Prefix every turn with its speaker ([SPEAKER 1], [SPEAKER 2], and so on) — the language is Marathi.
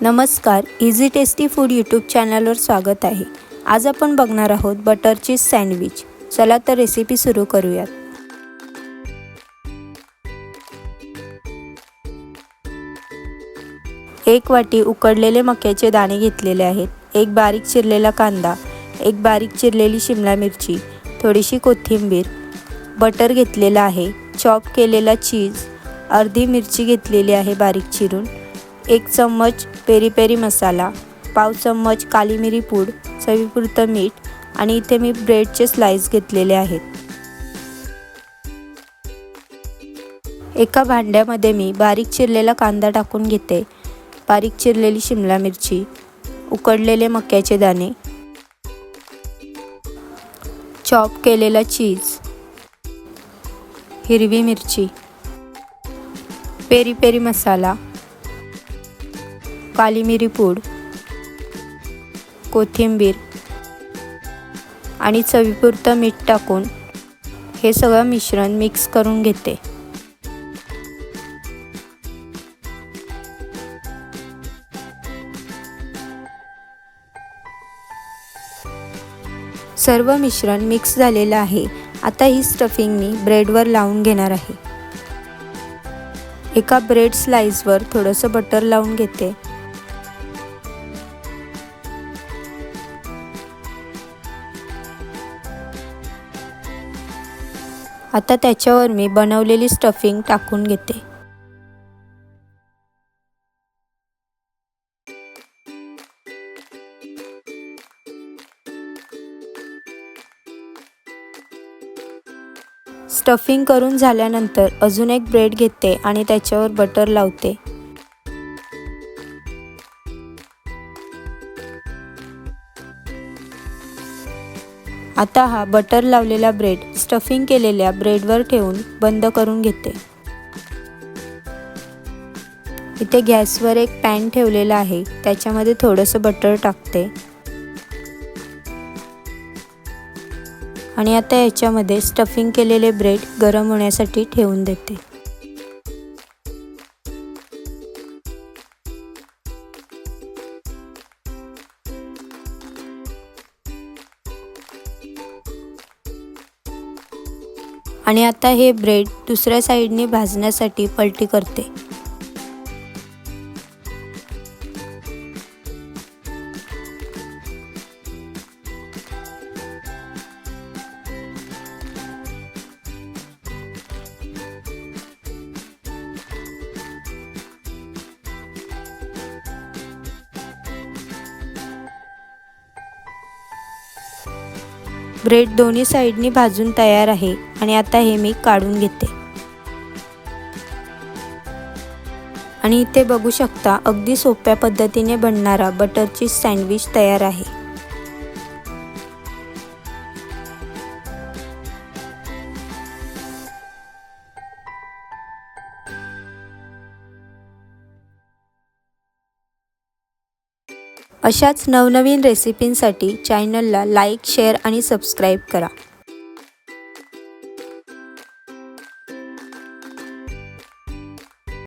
[SPEAKER 1] नमस्कार, इझी टेस्टी फूड यूट्यूब चॅनलवर स्वागत आहे। आज आपण बघणार आहोत बटर चीज सँडविच। चला तर रेसिपी सुरू करूयात। एक वाटी उकडलेले मक्याचे दाणे घेतलेले आहेत, एक बारीक चिरलेला कांदा, एक बारीक चिरलेली शिमला मिरची, थोडीशी कोथिंबीर, बटर घेतलेला आहे, चॉप केलेला चीज, अर्धी मिरची घेतलेली आहे बारीक चिरून, एक चम्मच पेरी पेरी मसाला, पाव चम्मच काली मिरी पूड, चवीपुरतं मीठ आणि इथे मी ब्रेडचे स्लाइस घेतलेले आहेत। एका भांड्यामध्ये मी बारीक चिरलेला कांदा टाकून घेते, बारीक चिरलेली शिमला मिरची, उकडलेले मक्याचे दाणे, चॉप केलेला चीज, हिरवी मिरची, पेरी पेरी मसाला, काली मिरी पूड, कोथिंबीर आणि चवीपुरतं मीठ टाकून हे सगळं मिश्रण मिक्स करून घेते। सर्व मिश्रण मिक्स झालेलं आहे। आता ही स्टफिंग मी ब्रेडवर लावून घेणार आहे। एका ब्रेड स्लाइसवर थोडंसं बटर लावून घेते। आता त्याच्यावर मी बनवलेली स्टफिंग टाकून घेते। स्टफिंग करून झाल्यानंतर अजून एक ब्रेड घेते आणि त्याच्यावर बटर लावते। आता हा बटर लावलेला ब्रेड स्टफिंग केलेल्या ब्रेडवर ठेवून बंद करून घेते। इथे गॅसवर एक पॅन ठेवलेला आहे, त्याच्यामध्ये थोडंसं बटर टाकते आणि आता याच्यामध्ये स्टफिंग केलेले ब्रेड गरम होण्यासाठी ठेवून देते। आणि आता हे ब्रेड दुसऱ्या साइडने भाजण्यासाठी पलटी करते। ब्रेड दोन्ही साइडनी भाजून तयार आहे आणि आता हे मी काढून घेते। आणि इथे बघू शकता अगदी सोप्या पद्धतीने बनणारा बटर चीज सँडविच तयार आहे। अशाच नवनवीन रेसिपींसाठी चॅनलला लाईक, शेअर आणि सबस्क्राईब करा।